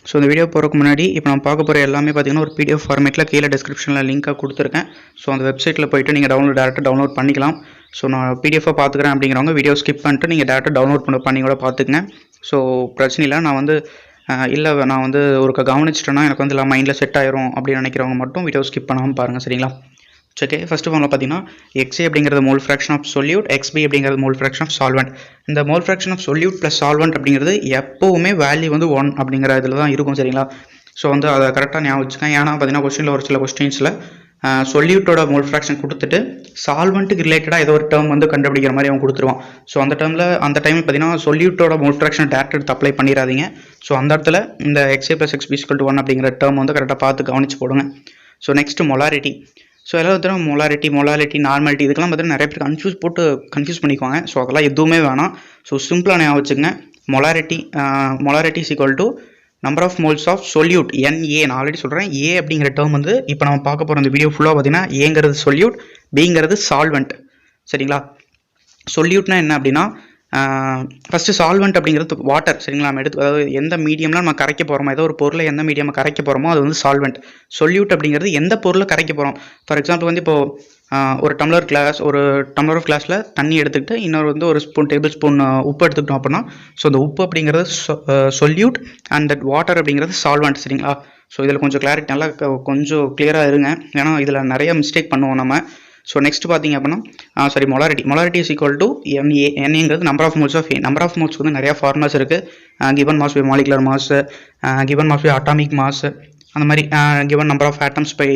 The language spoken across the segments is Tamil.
ஸோ இந்த வீடியோ போகிறதுக்கு முன்னாடி இப்போ நான் பார்க்க போகிற எல்லாமே பார்த்தீங்கன்னா ஒரு பிடிஎஃப் ஃபார்மேட்டில் கீழே டிஸ்கிரிப்ஷனில் லிங்காக கொடுத்துருக்கேன். ஸோ அந்த வெப்சைட்டில் போய்ட்டு நீங்கள் டேரெக்டாக டவுன்லோட் பண்ணிக்கலாம். ஸோ நான் பிடிஎஃபாக பார்த்துக்கிறேன் அப்படிங்கிறவங்க வீடியோ ஸ்கிப் பண்ணிட்டு நீங்கள் டேரெக்டாக டவுன்லோட் பண்ணி கூட பார்த்துக்குங்க. ஸோ பிரச்சனை இல்லை. நான் வந்து ஒரு கவனிச்சிட்டேன்னா எனக்கு வந்து எல்லாம் மைண்டில் செட் ஆயிரும் அப்படின்னு நினைக்கிறவங்க மட்டும் வீடியோ ஸ்கிப் பண்ணாமல் பாருங்கள், சரிங்களா? ஓகே, ஃபர்ஸ்ட் ஆஃப் ஆல் பார்த்தீங்கன்னா XA அப்படிங்கிறது mole fraction of solute, XB அப்படிங்கிறது மோல் ஃப்ராக்ஷன் ஆஃப் சால்வெண்ட். இந்த mole fraction of solute plus solvent அப்படிங்கிறது எப்போவுமே வேல்யூ வந்து 1 அப்படிங்கிற இதில் தான் இருக்கும், சரிங்களா? ஸோ வந்து அதை கரெக்டாக ஞாபகம் வச்சுக்கேன். ஏன்னா பார்த்தீங்கன்னா கொஸ்டினில் ஒரு சில கொஸ்டின்ஸில் சொல்யூட்டோட மோல் ஃப்ராக்ஷன் கொடுத்துட்டு சால்வெண்ட்டுக்கு ரிலேட்டடாக ஏதோ ஒரு டேர்ம் வந்து கண்டுபிடிக்கிற மாதிரி அவன் கொடுத்துருவான். ஸோ அந்த டைமில் பார்த்தீங்கன்னா சொல்யூட்டோட மோல் ஃப்ராக்ஷன் டேரக்ட் எடுத்து அப்ளை பண்ணிடாதீங்க. ஸோ அந்த இடத்துல இந்த XA + XB = 1 அப்படிங்கிற டேர்ம் வந்து கரெக்டாக பார்த்து கவனிச்சு போடுங்க. So next molarity. ஸோ எல்லாரும் மொலாரிட்டி, நார்மாலிட்டி இதுக்கெல்லாம் பார்த்தீங்கன்னா நிறைய பேர் கன்ஃபியூஸ் பண்ணிக்குவாங்க. ஸோ அதெல்லாம் எதுவுமே வேணாம். ஸோ சிம்பிளாக ஞாபகம் வச்சுங்க. Molarity = number of moles of solute NA. நான் ஆல்ரெடி சொல்கிறேன், A அப்படிங்கிற டேர்ம் வந்து இப்போ நம்ம பார்க்க போகிற இந்த வீடியோ ஃபுல்லாக பார்த்தீங்கன்னா ஏங்கிறது சொல்யூட், Bங்கிறது சால்வெண்ட், சரிங்களா? சொல்யூட்னா என்ன அப்படின்னா ஃபஸ்ட்டு சால்வெண்ட் அப்படிங்கிறது வாட்டர், சரிங்களா? நம்ம அதாவது எந்த மீடியம்லாம் நம்ம கரைக்க போகிறோமோ, ஏதோ ஒரு பொருளை எந்த மீடியம் கரைக்க போகிறோமோ அது வந்து சால்வெண்ட். சொல்யூட் அப்படிங்கிறது எந்த பொருளை கரைக்க போகிறோம். ஃபார் எக்ஸாம்பிள் வந்து இப்போது ஒரு டம்ளர் ஆஃப் கிளாஸில் தண்ணி எடுத்துக்கிட்டு இன்னொரு வந்து ஒரு டேபிள் ஸ்பூன் உப்பு எடுத்துக்கிட்டோம் அப்படின்னா, ஸோ அந்த உப்பு அப்படிங்கிறது சொல்யூட் அண்ட் தட் வாட்டர் அப்படிங்கிறது சால்வெண்ட், சரிங்களா? ஸோ இதில் கொஞ்சம் கிளாரிட்டி நல்லா கொஞ்சம் கிளியராக இருங்க, ஏன்னா இதில் நிறைய மிஸ்டேக் பண்ணுவோம் நம்ம. ஸோ நெக்ஸ்ட் பார்த்தீங்க அப்படின்னா மொலாரிட்டி = NA. NAங்கிறது number of moles of A. Number of மோல்ஸ்க்கு வந்து நிறையா ஃபார்முலாஸ் இருக்குது. Given mass by molecular mass, given mass by atomic mass, அந்த மாதிரி given number of atoms by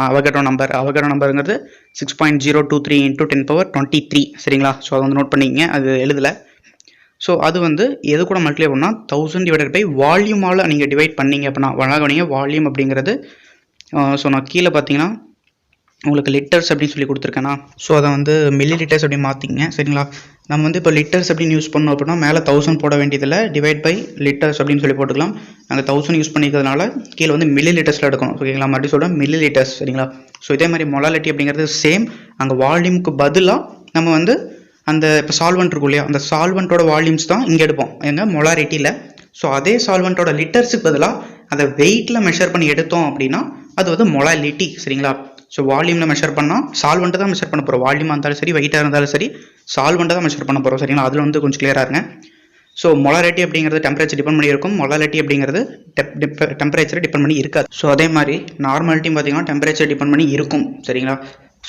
Avogadro நம்பருங்கிறது 6.023 × 10⁻23, சரிங்களா? ஸோ அதை வந்து நோட் பண்ணிக்கங்க, அது எழுதலை. ஸோ அது வந்து எது கூட மல்டிப்ளை பண்ணால் 1000 / வால்யூமால் நீங்கள் டிவைட் பண்ணிங்க அப்படின்னா வழங்கவனிங்க வால்யூம் அப்படிங்கிறது. ஸோ நான் கீழே பார்த்தீங்கன்னா உங்களுக்கு லிட்டர்ஸ் அப்படின்னு சொல்லி கொடுத்துருக்கேன்னா, ஸோ அதை வந்து மில்லி லிட்டர்ஸ் அப்படின்னு மாற்றிங்க, சரிங்களா? நம்ம வந்து இப்போ லிட்டர்ஸ் அப்படின்னு யூஸ் பண்ணோம் அப்படின்னா மேலே 1000 போட வேண்டியதில்லை, டிவைட் பை லிட்டர்ஸ் அப்படின்னு சொல்லி போட்டுக்கலாம். நாங்கள் 1000 யூஸ் பண்ணிக்கிறதுனால கீழே வந்து மில்லி லிட்டர்ஸில் எடுக்கணும், ஓகேங்களா? மறுபடியும் சொல்கிறேன், மில்லி லிட்டர்ஸ், சரிங்களா? ஸோ இதே மாதிரி மொலாலிட்டி அப்படிங்கிறது சேம். அங்கே வால்யூமுக்கு பதிலாக நம்ம வந்து அந்த இப்போ சால்வெண்ட் இருக்கும் இல்லையா, அந்த சால்வெண்ட்டோட வால்யூம்ஸ் தான் இங்கே எடுப்போம் எங்கள் மொலாரிட்டியில். ஸோ அதே சால்வெண்ட்டோட லிட்டர்ஸுக்கு பதிலாக அதை வெயிட்டில் மெஷர் பண்ணி எடுத்தோம் அப்படின்னா அது வந்து மொலாலிட்டி, சரிங்களா? ஸோ வால்யூமில் மெஷர் பண்ணால் சால்வெண்ட்டை தான் மெஷர் பண்ண போகிறோம். வால்யூமாக இருந்தாலும் சரி, வெயிட்டாக இருந்தாலும் சரி, சால்வெண்ட்டை தான் மெஷர் பண்ண போகிறோம், சரிங்களா? அதில் வந்து கொஞ்சம் கிளியராக இருங்க. ஸோ மொலாரிட்டி அப்படிங்கிறது டெம்பரேச்சர் டிபெண்ட் பண்ணி இருக்கும், மொலாலிட்டி அப்படிங்கிறது டெம்பரேச்சரை டிபெண்ட் பண்ணி இருக்காது. ஸோ அதே மாதிரி நார்மாலிட்டியும் பார்த்தீங்கன்னா டெம்பரேச்சர் டிபெண்ட் பண்ணி இருக்கும், சரிங்களா?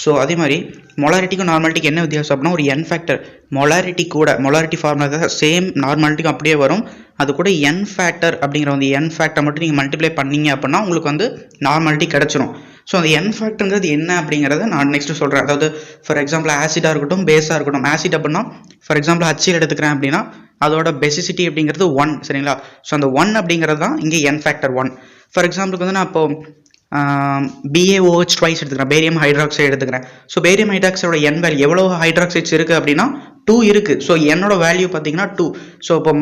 ஸோ அதே மாதிரி மொலாரிட்டிக்கும் நார்மாலிட்டிக்கு என்ன வித்தியாசம் அப்படின்னா ஒரு N ஃபேக்டர். மொலாரிட்டி ஃபார்முலா தான் சேம், நார்மாலிட்டிக்கும் அப்படியே வரும். அது கூட N ஃபேக்டர் அப்படிங்கிற வந்து N ஃபேக்டர் மட்டும் நீங்கள் மல்டிப்ளை பண்ணீங்க அப்படின்னா உங்களுக்கு வந்து நார்மாலிட்டி கிடச்சிரும். ஸோ அந்த N ஃபேக்டருங்கிறது என்ன அப்படிங்கிறத நான் நெக்ஸ்ட்டு சொல்கிறேன். அதாவது ஃபார் எக்ஸாம்பிள் ஆசிடாக இருக்கட்டும், பேஸாக இருக்கட்டும். ஆசிட் அப்படின்னா ஃபார் எக்ஸாம்பிள் HCl எடுத்துக்கிறேன் அப்படின்னா அதோட பெசிசிட்டி அப்படிங்கிறது 1, சரிங்களா? ஸோ அந்த 1 அப்படிங்கிறது தான் இங்கே N ஃபேக்டர் 1. ஃபார் எக்ஸாம்பிளுக்கு வந்து நான் இப்போ BaOH ட்வைஸ் எடுத்துக்கிறேன், பேரியம் ஹைட்ராக்சைடு எடுத்துக்கிறேன். ஸோ பேரியம் ஹைட்ராக்சைடோட N வேல்யூ எவ்வளோ ஹைட்ராக்சைட்ஸ் இருக்குது அப்படின்னா 2 இருக்குது. ஸோ என்னோட வேல்யூ பார்த்தீங்கன்னா 2. ஸோ இப்போ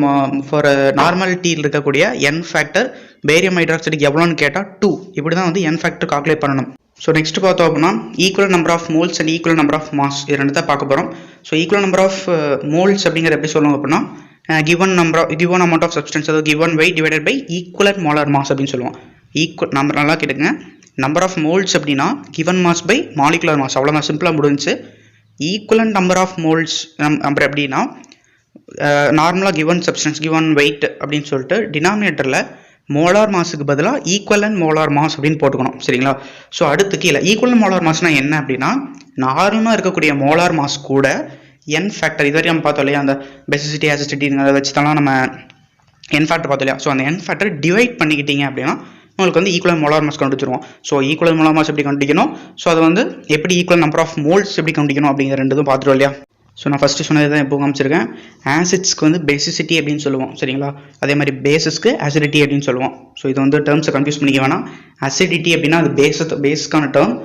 ஃபார் நார்மாலிட்டியில் இருக்கக்கூடிய N ஃபேக்டர் பேரியம் ஹைட்ராக்சைடுக்கு எவ்வளோன்னு கேட்டால் 2. இப்படி தான் வந்து N ஃபேக்டர் கால்குலேட் பண்ணணும். ஸோ நெக்ஸ்ட் பார்த்தோம் அப்படின்னா equal number of moles and equal number of mass, இது ரெண்டு தான் பார்க்க போகிறோம். So equal number of moles அப்படிங்கிறது எப்படி சொல்லுவாங்க அப்படின்னா கிவன் அமௌண்ட் ஆஃப் சப்ஸ்டன்ஸ், அதாவது given weight divided by equivalent molar mass அப்படின்னு சொல்லுவோம். நம்பர் நல்லா கேட்டுங்க. நம்பர் ஆஃப் மோல்ஸ் அப்படின்னா given mass by molecular mass, அவ்வளோதான், சிம்பிளாக முடிஞ்சு. Equivalent number of moles number எப்படின்னா நார்மலாக கிவன் சப்ஸ்டன்ஸ் கிவன் வெயிட் அப்படின்னு சொல்லிட்டு டினாமினேட்டரில் மோலார் மாஸுக்கு பதிலாக ஈக்குவலன்ட் மோலார் மாஸ் அப்படின்னு போட்டுக்கணும், சரிங்களா? ஸோ அடுத்து கீழே ஈக்குவலன்ட் மோலார் மாஸ்னால் என்ன அப்படின்னா நார்மலாக இருக்கக்கூடிய மோலார் மாஸ் கூட N ஃபேக்டர், இது வரைக்கும் நம்ம பார்த்தோம் இல்லையா, அந்த பெசிசிட்டி ஆசிடிட்டிங்கிறத வச்சு தான் நம்ம N ஃபேக்டர் பார்த்தோம் இல்லையா. ஸோ அந்த N ஃபேக்டர் டிவைட் பண்ணிக்கிட்டீங்க அப்படின்னா உங்களுக்கு வந்து ஈக்குவல் மோலார் மாஸ் கண்டுபிடிச்சிருவோம். ஸோ ஈக்குவல் மோலார் மாஸ் எப்படி கண்டுபிடிக்கணும், ஸோ அது வந்து எப்படி ஈக்குவல் நம்பர் ஆஃப் மோல்ஸ் எப்படி கண்டுபிடிக்கணும் அப்படிங்கிற ரெண்டுதும் பார்த்துருவோம் இல்லையா. ஸோ நான் ஃபஸ்ட்டு சொன்னது தான் இப்போ காமிச்சிருக்கேன். ஆசிட்ஸ்க்கு வந்து பேசிசிட்டி அப்படின்னு சொல்லுவோம், சரிங்களா? அதே மாதிரி பேஸஸ்க்கு அசிடிட்டி அப்படின்னு சொல்லுவோம். ஸோ இது வந்து டேர்ம்ஸை கன்ஃபியூஸ் பண்ணிக்க வேணாம். அசிடிட்டி அப்படின்னா அது பேஸுக்கான டேர்ம்,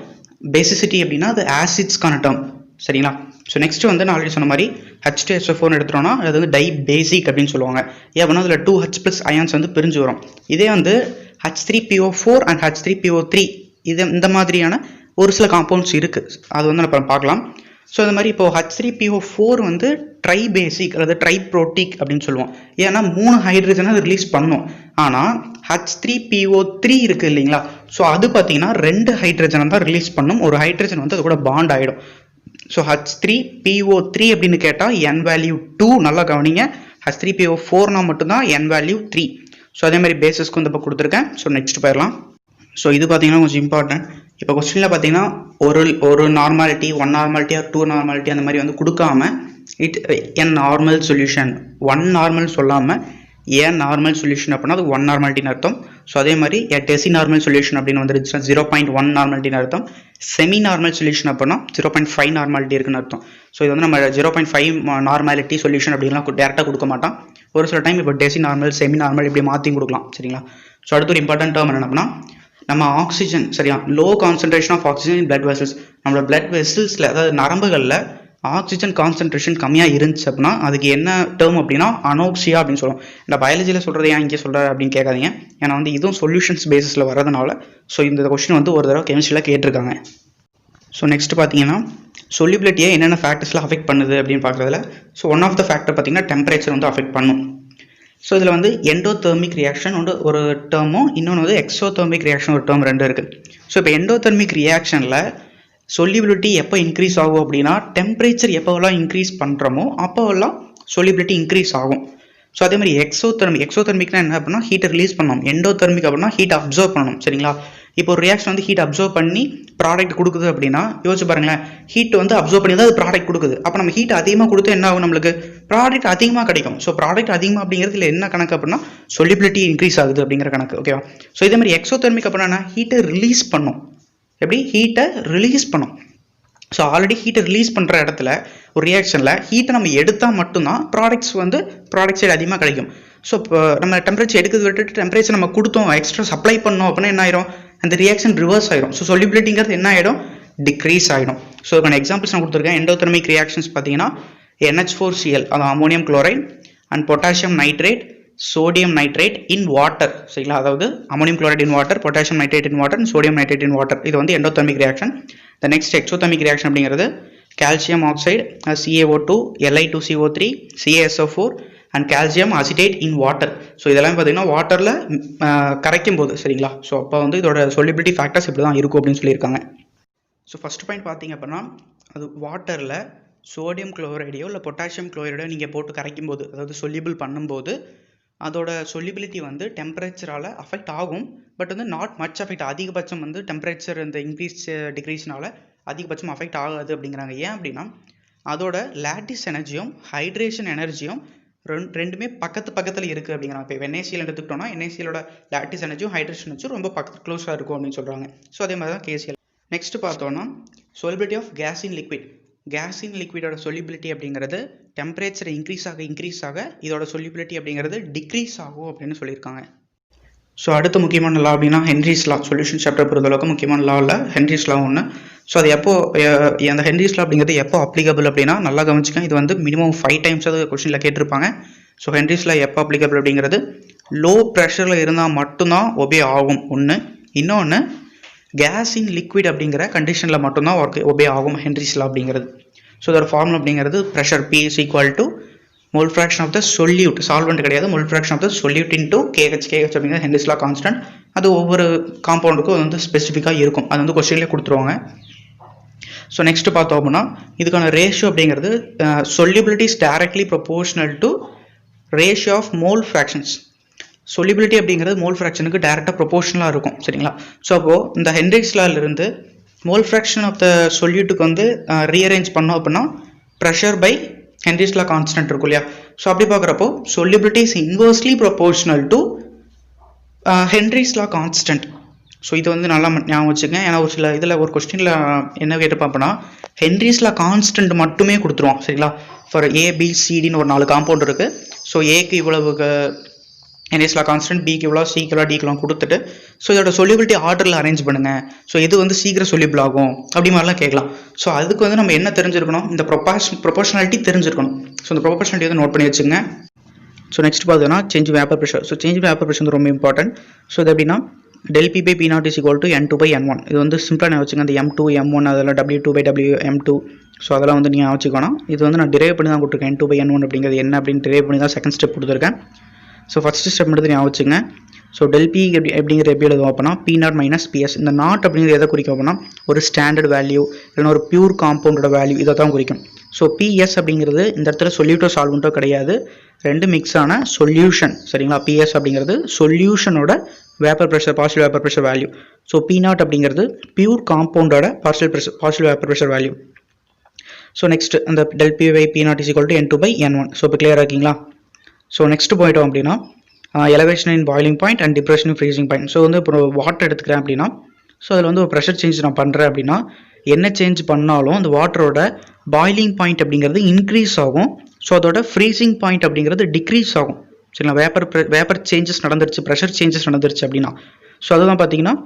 பேசிசிட்டி அப்படின்னா அது ஆசிட்ஸ்க்கான டேர்ம், சரிங்களா? ஸோ நெக்ஸ்ட் வந்து நான் ஆல்ரெடி சொன்ன மாதிரி H2SO4 எடுத்துட்டோம்னா அது வந்து டை பேசிக் அப்படின்னு சொல்லுவாங்க. ஏன் அப்படின்னா அதில் 2H+ அயான்ஸ் வந்து பிரிஞ்சு வரும். இதே வந்து H3PO4 அண்ட் H3PO3 இந்த மாதிரியான ஒரு சில காம்பவுண்ட்ஸ் இருக்குது, அது வந்து நம்ம பார்க்கலாம். ஸோ இந்த மாதிரி இப்போது H3PO4 வந்து ட்ரை பேசிக் அல்லது ட்ரை ப்ரோட்டிக் அப்படின்னு சொல்லுவோம். ஏன்னா 3 ஹைட்ரஜனை அது ரிலீஸ் பண்ணும். ஆனால் H3PO3 இருக்குது இல்லைங்களா, ஸோ அது பார்த்தீங்கன்னா 2 ஹைட்ரஜனை தான் ரிலீஸ் பண்ணும். ஒரு ஹைட்ரஜன் வந்து அது கூட பாண்ட் ஆகிடும். ஸோ H3PO3 அப்படின்னு கேட்டால் n வேல்யூ 2 நல்லா கவனிங்க. H3PO4னா மட்டும்தான் n வேல்யூ 3. ஸோ அதே மாதிரி பேசிஸ்க்கு வந்து இப்போ கொடுத்துருக்கேன். ஸோ நெக்ஸ்ட் போயிடலாம். ஸோ இது பார்த்தீங்கன்னா கொஞ்சம் இம்பார்ட்டன்ட். இப்போ கொஸ்டினில் பார்த்தீங்கன்னா ஒரு நார்மாலிட்டி, 1 நார்மாலிட்டி ஆர் 2 நார்மாலிட்டி அந்த மாதிரி வந்து கொடுக்காம என் நார்மல் சொல்யூஷன் 1 நார்மல் சொல்லாமல் ஏன் நார்மல் சொல்யூஷன் அப்படின்னா அது 1 நார்மாலிட்டின்னு அர்த்தம். ஸோ அதே மாதிரி டெசி நார்மல் சொல்யூஷன் அப்படின்னு வந்துருச்சுன்னா 0.1 நார்மாலிட்டின்னு அர்த்தம். செமி நார்மல் சொல்யூஷன் அப்படின்னா 0.5 நார்மாலிட்டி இருக்குன்னு அர்த்தம். ஸோ இது வந்து நம்ம 0.5 நார்மாலிட்டி சொல்யூஷன் அப்படின்லாம் டேரெக்டாக கொடுக்க மாட்டோம். ஒரு சில டைம் இப்போ டெசி நார்மல், செமி நார்மல் இப்படி மாற்றி கொடுக்கலாம். சரிங்களா. ஸோ அடுத்து ஒரு இம்பார்ட்டன்ட் டேர்ம் என்னன்னா நம்ம ஆக்சிஜன், சரியா, low concentration of oxygen in blood vessels. நம்மளோட பிளட் வெசல்ஸில் அதாவது நரம்புகளில் ஆக்சிஜன் கான்சன்ட்ரேஷன் கம்மியாக இருந்துச்சு அப்படின்னா அதுக்கு என்ன டேர்ம் அப்படின்னா அனோக்சியா அப்படின்னு சொல்லுவோம். இந்த பயாலஜியில் சொல்கிறது ஏன் இங்கே சொல்கிற அப்படின்னு கேட்காதீங்க. ஏன்னா வந்து இதுவும் சொல்யூஷன்ஸ் பேசிஸில் வரதுனால. ஸோ இந்த கொஸ்டின் வந்து ஒரு தடவை கெமிஸ்ட்ரியில் கேட்டிருக்காங்க. ஸோ நெக்ஸ்ட் பார்த்தீங்கன்னா சொல்யூபிலிட்டியை என்னென்ன ஃபேக்டர்ஸில் அஃபெக்ட் பண்ணுது அப்படின்னு பார்க்குறதுல so one of the factor பார்த்தீங்கன்னா டெம்பரேச்சர் வந்து அஃபெக்ட் பண்ணும். ஸோ இதில் வந்து எண்டோதெர்மிக் ரியாக்ஷன் வந்து ஒரு டேர்மும் இன்னொன்று வந்து எக்ஸோதெர்மிக் ரியாக்ஷன் ஒரு டேர்ம் 2 இருக்குது. ஸோ இப்போ எண்டோதெர்மிக் ரியாக்ஷனில் சொல்யூபிலிட்டி எப்போ இன்க்ரீஸ் ஆகும் அப்படின்னா டெம்பரேச்சர் எப்போவெல்லாம் இன்க்ரீஸ் பண்ணுறோமோ அப்போவெல்லாம் சொல்யூபிலிட்டி இன்க்ரீஸ் ஆகும். ஸோ அதே மாதிரி எக்ஸோதெர்மிக்னா என்ன அப்படின்னா ஹீட்டை ரிலீஸ் பண்ணணும். எண்டோதெர்மிக் அப்படின்னா ஹீட் அப்சர்வ் பண்ணணும். சரிங்களா. இப்போ ஒரு ரியாக்ஷன் வந்து ஹீட் அப்சர்வ் பண்ணி ப்ராடக்ட் கொடுக்குது அப்படின்னா யோசிச்சு பாருங்களேன், ஹீட் வந்து அப்சர்வ் பண்ணி தான் அது ப்ராடக்ட் கொடுக்குது. அப்போ நம்ம ஹீட் அதிகமாக கொடுத்து என்ன ஆகும், நம்மளுக்கு ப்ராடக்ட் அதிகமாக கிடைக்கும். ஸோ ப்ராடக்ட் அதிகமாக அப்படிங்கிறதுல என்ன கணக்கு அப்படின்னா சொல்யூபிலிட்டி இன்க்ரீஸ் ஆகுது அப்படிங்கிற கணக்கு. ஓகேவா. ஸோ இதே மாதிரி எக்ஸோதெர்மிக் அப்படின்னா ஹீட்டை ரிலீஸ் பண்ணும். எப்படி ஹீட்டை ரிலீஸ் பண்ணும். ஸோ ஆல்ரெடி ஹீட்டை ரிலீஸ் பண்ணுற இடத்துல ஒரு ரியாக்ஷனில் ஹீட்டை நம்ம எடுத்தால் மட்டும்தான் ப்ராடக்ட் சைடு அதிகமாக கிடைக்கும். ஸோ இப்போ நம்ம டெம்பரேச்சர் எடுக்கிறது விட்டுட்டு டெம்பரேச்சர் நம்ம கொடுத்தோம், எக்ஸ்ட்ரா சப்ளை பண்ணோம் அப்படின்னா என்ன ஆயிரும், அந்த ரியாக்ஷன் ரிவர்ஸ் ஆயிடும். ஸோ சொல்யூபிலிட்டிங்கிறது என்ன ஆகிடும், டிக்ரீஸ் ஆகிடும். ஸோ இதுக்கான எக்ஸாம்பிள்ஸ் நான் கொடுத்துருக்கேன். எண்டோதெர்மிக் ரியாக்ஷன்ஸ் பார்த்தீங்கன்னா NH4Cl அது ammonium chloride and potassium nitrate, sodium nitrate in water. சரிங்களா. அதாவது ammonium chloride in water, potassium nitrate in water, sodium nitrate in water. இது வந்து endothermic reaction. The next exothermic reaction அப்படிங்கிறது calcium oxide, CaO2, Li2CO3, CaSO4 and calcium acetate in water. So இதெல்லாம் பார்த்தீங்கன்னா வாட்டரில் கரைக்கும் போது. சரிங்களா. ஸோ அப்போ வந்து இதோட சொல்யூபிலிட்டி ஃபேக்டர்ஸ் இப்படி தான் இருக்கும் அப்படின்னு சொல்லியிருக்காங்க. ஸோ ஃபஸ்ட் பாயிண்ட் பார்த்தீங்க அப்படின்னா அது வாட்டரில் சோடியம் குளோரைடையோ இல்லை பொட்டாசியம் குளோரைடோ நீங்கள் போட்டு கரைக்கும் போது, அதாவது சொல்யூபிள் பண்ணும்போது அதோட சொல்யூபிலிட்டி வந்து டெம்பரேச்சரால் அஃபெக்ட் ஆகும். பட் வந்து நாட் மச் அஃபெக்ட். அதிகபட்சம் வந்து டெம்பரேச்சர் இந்த இன்க்ரீஸ் டிக்ரீஸ்னால அதிகபட்சம் அஃபெக்ட் ஆகாது அப்படிங்கிறாங்க. ஏன் அப்படின்னா அதோட லாட்டிஸ் எனர்ஜியும் ஹைட்ரேஷன் எனர்ஜியும் ரெண்டுமே பக்கத்தில் இருக்குது அப்படிங்கிறாங்க. இப்போ NaCl எடுத்துக்கிட்டோம்னா NaClோட லாட்டிஸ் எனர்ஜியும் ஹைட்ரேஷன் எனர்ஜியும் ரொம்ப க்ளோஸாக இருக்கும் அப்படின்னு சொல்கிறாங்க. ஸோ அதே மாதிரி தான் KCl. நெக்ஸ்ட் பார்த்தோன்னா solubility of gas in liquid. Gas in லிக்விடோட சொல்யூபிலிட்டி அப்படிங்கிறது டெம்பரேச்சர் இன்க்ரீஸ் ஆக இதோட சொல்யூபிலிட்டி அப்படிங்கிறது டிக்ரீஸ் ஆகும் அப்படின்னு சொல்லியிருக்காங்க. ஸோ அடுத்த முக்கியமான லா அப்படின்னா ஹென்ரிஸ் லா. சொல்யூஷன் சாப்டர் பொறுத்தளவுக்கு முக்கியமான லா இல்லை, ஹென்ரிஸ் லா ஒன்று. ஸோ அது எப்போ அந்த ஹென்ரிஸ் லா அப்படிங்கிறது எப்போ அப்ளிகபிள் அப்படின்னா நல்லா கவனிச்சுக்கேன். இது வந்து மினிமம் 5 டைம்ஸ் அது கொஸ்டினில் கேட்டிருப்பாங்க. ஸோ ஹென்ரிஸ் லா எப்போ அப்ளிகபிள் அப்படிங்கிறது லோ ப்ரெஷரில் இருந்தால் மட்டும்தான் ஒபே ஆகும் ஒன்று. இன்னொன்று கேஸ் இன் லிக்விட் அப்படிங்கிற கண்டிஷனில் மட்டும்தான் ஒபே ஆகும் ஹென்ரிஸ் லா அப்படிங்கிறது. ஸோ இதோட ஃபார்முலா அப்படிங்கிறது pressure P is equal to mole fraction of the solute, solvent கிடையாது, mole fraction of the solute into KH அப்படிங்கிறது ஹென்ரிஸ் லா கான்ஸ்டன்ட். அது ஒவ்வொரு காம்பவுண்டுக்கும் அது வந்து ஸ்பெசிஃபிக்காக இருக்கும். அது வந்து கொஸ்டின்லேயே கொடுத்துருவாங்க. ஸோ நெக்ஸ்ட் பார்த்தோம் அப்படின்னா இதுக்கான ரேஷியோ அப்படிங்கிறது solubility is directly proportional to ratio of mole fractions. Solubility அப்படிங்கிறது மோல் ஃப்ராக்ஷனுக்கு டைரெக்டாக ப்ரொபோர்ஷனலாக இருக்கும். சரிங்களா. ஸோ அப்போது இந்த ஹென்ரிஸ் லாவிலிருந்து மோல் ஃப்ராக்ஷன் ஆஃப் த சொல்யூட்டுக்கு வந்து ரீஅரேஞ்ச் பண்ணோம் அப்படின்னா pressure by Henry's law constant இருக்கும் இல்லையா. ஸோ அப்படி பார்க்குறப்போ solubility is inversely proportional to Henry's law constant. So இது வந்து நல்லா ஞாபகம் வச்சுக்கங்க. ஏன்னா ஒரு சில இதில் ஒரு கொஸ்டினில் என்ன கேட்டுப்பா அப்படின்னா ஹென்ரிஸ் லா கான்ஸ்டன்ட் மட்டுமே கொடுத்துருவோம். சரிங்களா. ஃபார் ABCDன்னு ஒரு 4 காம்பவுண்ட் இருக்குது. ஸோ ஏக்கு இவ்வளவு ஹென்ரிஸ் லா கான்ஸ்டன்ட், பிக்கு இவ்வளோ, சிக்கு இவ்வளோ, டிக்கு கொடுத்துட்டு ஸோ இதோட சொல்யூபிலிட்டி ஆர்டரில் அரேஞ்ச் பண்ணுங்கள். ஸோ இது வந்து சீக்கிரம் சொல்யூபிள் ஆகும் அப்படி மாதிரிலாம் கேட்கலாம். ஸோ அதுக்கு வந்து நம்ம என்ன தெரிஞ்சிருக்கணும், இந்த ப்ரொபோர்ஷனாலிட்டி தெரிஞ்சிருக்கணும். ஸோ இந்த ப்ரொபோர்ஷனாலிட்டி வந்து நோட் பண்ணி வச்சுங்க. ஸோ நெக்ஸ்ட் பார்த்தீங்கன்னா change vapour pressure. So change vapour pressure வந்து ரொம்ப இம்பார்ட்டன்ட். ஸோ இது எப்படின்னா del P by P0 is equal to N2/N1. இது வந்து சிம்பிளாக நான் வச்சுக்கேன். அந்த M2 M1 அதெல்லாம் W2/W M2. ஸோ அதெல்லாம் வந்து நீங்கள் வச்சுக்கணும். இது வந்து நான் டிரைவ் பண்ணி தான் கொடுத்துருக்கேன். N2/N1 அப்படிங்கிறது என்ன அப்படின்னு டிரைவ் பண்ணி தான் செகண்ட் ஸ்டெப் கொடுத்துருக்கேன். ஸோ ஃபஸ்ட் ஸ்டெப் மட்டும் ஞாபகம் வச்சுங்க. ஸோ del P எப்படிங்கிறது எப்படி எழுதுவோம் அப்படின்னா P நாட் மைனஸ் PS. இந்த நாட் அப்படிங்கிறது எதை குறிக்கும் அப்படின்னா ஒரு ஸ்டாண்டர்ட் வேல்யூ இல்லைன்னா ஒரு பியூர் காம்பவுண்டோட வேல்யூ இதை தான் குறிக்கும். ஸோ PS அப்படிங்கிறது இந்த இடத்துல சொல்யூட்டோ சால்வெண்ட்டோ கிடையாது, ரெண்டு மிக்ஸ் ஆன சொல்யூஷன் சரிங்களா. PS அப்படிங்கிறது சொல்யூஷனோட vapour pressure partial vapour pressure value. So P nought அப்படிங்கிறது பியூர் காம்பவுண்டோட partial vapour pressure value. So next அந்த del P by P nought is equal to N2/N1. So இப்போ கிளியராக இருக்கீங்களா? ஸோ நெக்ஸ்ட் போயிட்டோம் அப்படின்னா elevation in boiling point and depression in freezing point. So வந்து இப்போ வாட்டர் எடுத்துக்கிறேன் அப்படின்னா ஸோ அதில் வந்து ஒரு ப்ரெஷர் சேஞ்ச் நான் பண்ணுறேன் அப்படின்னா என்ன சேஞ்ச் பண்ணாலும் அந்த வாட்டரோட பாயிலிங் பாயிண்ட் அப்படிங்கிறது இன்க்ரீஸ் ஆகும். ஸோ அதோட ஃப்ரீசிங் பாயிண்ட் அப்படிங்கிறது டிக்ரீஸ் ஆகும் சரிங்களா. வேப்பர் சேஞ்சஸ் நடந்துருச்சு, ப்ரெஷர் சேஞ்சஸ் நடந்துருச்சு அப்படின்னா. ஸோ அதுதான் பார்த்தீங்கன்னா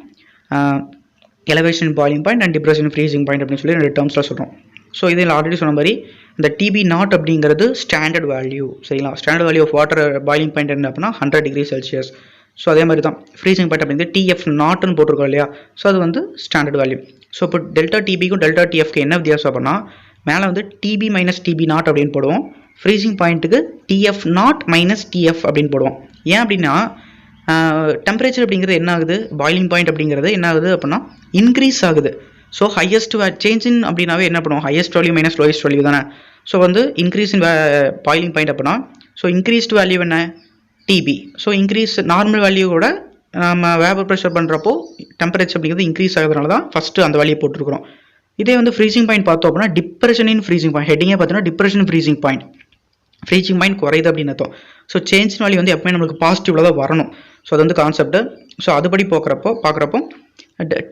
elevation boiling point and depression freezing point அப்படின்னு சொல்லி 2 டேர்ம்ஸில் சொல்கிறோம். ஸோ இதில் ஆல்ரெடி சொன்ன மாதிரி இந்த TB நாட் அப்படிங்கிறது ஸ்டாண்டர்ட் வேல்யூ சரிங்களா. Standard value of water boiling point என்ன அப்படின்னா 100 டிகிரி செல்சியஸ். ஸோ அதே மாதிரி தான் ஃப்ரீசிங் பாயிண்ட் அப்படிங்கிறது TF நாட்னு போட்டிருக்கோம் இல்லையா. ஸோ அது வந்து ஸ்டாண்டர்ட் வேல்யூ. ஸோ இப்போ டெல்டா TBக்கும் டெல்டா TFக்கு என்ன வித்தியாசம் அப்படின்னா மேலே வந்து TB மைனஸ் TB நாட் அப்படின்னு போடுவோம், ஃப்ரீசிங் பாயிண்ட்டுக்கு TF நாட் மைனஸ் TF அப்படின்னு போடுவோம். ஏன் அப்படின்னா டெம்பரேச்சர் அப்படிங்கிறது என்ன ஆகுது, பாயிலிங் பாயிண்ட் அப்படிங்கிறது என்ன ஆகுது அப்படின்னா இன்க்ரீஸ் ஆகுது. ஸோ ஹையஸ்ட் சேஞ்ச் இன் அப்படின்னாவே என்ன பண்ணுவோம், highest value minus lowest value தானே. ஸோ வந்து இன்க்ரீஸ் இன் பாயிலிங் பாயிண்ட் அப்படின்னா ஸோ இன்க்ரீஸ்ட் வேல்யூ என்ன TB. ஸோ இன்க்ரீஸ் நார்மல் வேல்யூவோட நம்ம வேப்பர் ப்ரெஷர் பண்ணுறப்போ டெம்பரேச்சர் அப்படிங்கிறது இன்க்ரீஸ் ஆகிறதுனால தான் ஃபஸ்ட்டு அந்த வேல்யூ போட்டுருக்கிறோம். இதே வந்து ஃப்ரீசிங் பாயிண்ட் பார்த்தோம் அப்படின்னா டிப்ரெஷன் இன் ஃப்ரீசிங் பாயிண்ட், ஹெட்டிங்கே பார்த்தீங்கன்னா depression freezing point, freezing point குறையுது அப்படின்னு அர்த்தம். ஸோ சேஞ்ச் வேல்யூ வந்து எப்பவுமே நம்மளுக்கு பாசிட்டிவ்ல தான் வரணும். ஸோ அது வந்து கான்செப்ட். ஸோ அதுபடி பார்க்குறப்போ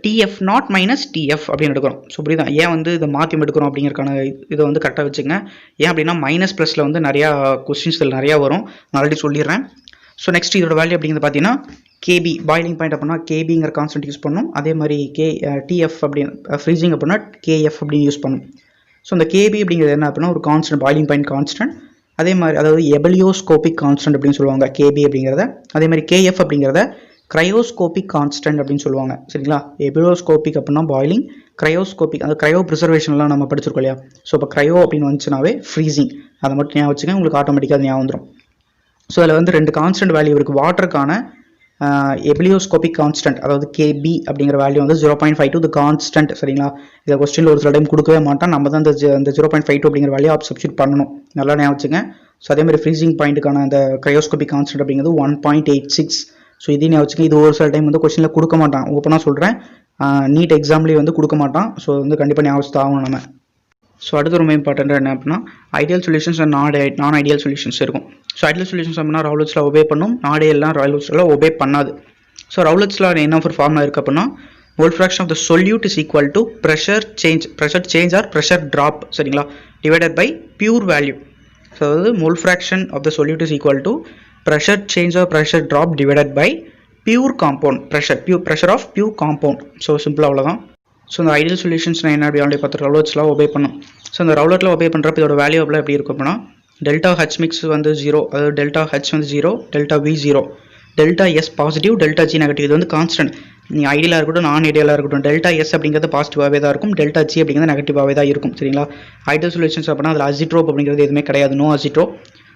TF நாட் மைனஸ் TF அப்படின்னு எடுக்கிறோம். ஸோ புரியுதா ஏன் வந்து இதை மாற்றி எடுக்கிறோம் அப்படிங்கிறக்கான இதை வந்து கரெக்டாக வச்சுங்க. ஏன் அப்படின்னா மைனஸ் ப்ளஸில் வந்து நிறையா கொஸ்டின்ஸ் நிறையா வரும், நான் ஆல்ரெடி சொல்லிடுறேன். ஸோ நெக்ஸ்ட் இதோட வேல்யூ அப்படிங்கிறது பார்த்தீங்கன்னா KB பாயிலிங் பாயிண்ட் அப்படின்னா KBங்கிற கான்ஸ்டன்ட் யூஸ் பண்ணணும். அதே மாதிரி TF அப்படின்னு ஃப்ரீசிங் அப்படின்னா KF அப்படின்னு யூஸ் பண்ணணும். ஸோ இந்த KB அப்படிங்கிறது என்ன அப்படின்னா ஒரு கான்ஸ்டன்ட், பாயிலிங் பாயிண்ட் கான்ஸ்டன்ட். அதே மாதிரி அதாவது எபலியோஸ்கோபிக் கான்ஸ்டன்ட் அப்படின்னு சொல்லுவாங்க KB அப்படிங்கிறத. அதே மாதிரி KF அப்படிங்கிறத கிரையோஸ்கோபிக் கான்ஸ்டன்ட் அப்படின்னு சொல்லுவாங்க சரிங்களா. எபிலோஸ்கோபிக் அப்படின்னா பாயிலிங், கிரையோஸ்கோபிக் அந்த கிரையோ ப்ரிசர்வேஷன்லாம் நம்ம படிச்சிருக்கோம் இல்லையா. ஸோ இப்போ கிரையோ அப்படின்னு வந்துச்சுனாவே ஃப்ரீசிங், அதை மட்டும் ஞாபகம் வச்சுங்க, உங்களுக்கு ஆட்டோமேட்டிக்காக அது ஞாபகம் வந்துடும். ஸோ அதில் வந்து 2 கான்ஸ்டன்ட் வேல்யூ இருக்குது. வாட்டருக்கான எபிலியோஸ்கோபிக் கான்ஸ்டன்ட் அதாவது KB அப்படிங்கிற வேல்யூ வந்து 0.52 இது கான்ஸ்டன்ட் சரிங்களா. இதை கொஸ்டினில் ஒரு சில டைம் கொடுக்கவே மாட்டான், நம்ம தான் இந்த 0.52 அப்படிங்கிற வேல்யூ சப்ஸ்டியூட் பண்ணணும், நல்லா ஞாபகம் வச்சுங்க. ஸோ அதே மாதிரி ஃப்ரீசிங் பாயிண்ட்டுக்கான அந்த கிரையோஸ்கோபிக் கான்ஸ்டன்ட் அப்படிங்கிறது 1.86. ஸோ இதையும் ஞாபகம் வச்சுங்க. இது ஒரு சில டைம் வந்து கொஸ்டினில் கொடுக்க மாட்டான், ஓப்பனாக சொல்கிறேன், நீட் எக்ஸாம்லேயே வந்து கொடுக்க மாட்டான். ஸோ வந்து கண்டிப்பாக ஞாபகம் ஆகணும் நம்ம. ஸோ அடுத்து ரொம்ப இம்பார்ட்டன்ட் என்ன அப்படின்னா ஐடியல் சொல்யூஷன்ஸ் அண்ட் நான் ஐடியல் சொல்யூஷன்ஸ் இருக்கும். ஸோ ஐடியல் சொல்யூஷன்ஸ் அப்படின்னா ரவுலட்ஸில் ஒபே பண்ணும், நாடையெல்லாம் ரவுலட்ஸில் ஒபே பண்ணாது. ஸோ ரவுலட்ஸில் என்ன ஒரு ஃபார்முலா இருக்குது அப்படின்னா mole fraction of the solute is equal to pressure change or pressure drop சரிங்களா divided by pure value. So அதாவது mole fraction of the solute is equal to pressure change or pressure drop divided by pure compound pressure of pure compound. So சிம்பிளாக அவ்வளோதான். ஸோ இந்த ஐடியல் சொல்யூஷன்ஸ் நான் என்ன அப்படி ஆல்ரெடி பார்த்து ரவுலட்ஸ்லாம் ஒபே பண்ணும். ஸோ இந்த ரவுலட்டில் ஒபே பண்ணுறப்ப இதோட வேல்யூ அப்படிலாம் எப்படி இருக்கும் அப்படின்னா டெல்டா H மிக்ஸ் வந்து 0, அதாவது டெல்டா H வந்து 0, delta V 0, delta S positive, delta G negative. இது வந்து கான்ஸ்டன்ட், நீ ஐடியலாக இருக்கட்டும் நான் ஐடியலாக இருக்கட்டும் டெல்டா S அப்படிங்கிறது பாசிட்டிவாகவே தான் இருக்கும், டெல்டா G அப்படிங்கிறது நெகட்டிவாகவே தான் இருக்கும் சரிங்களா. ஐடியல் சொல்யூஷன்ஸ் அப்படின்னா அதில் அசிட்ரோப் அப்படிங்கிறது எதுவுமே கிடையாது, நோ அசிட்ரோப்.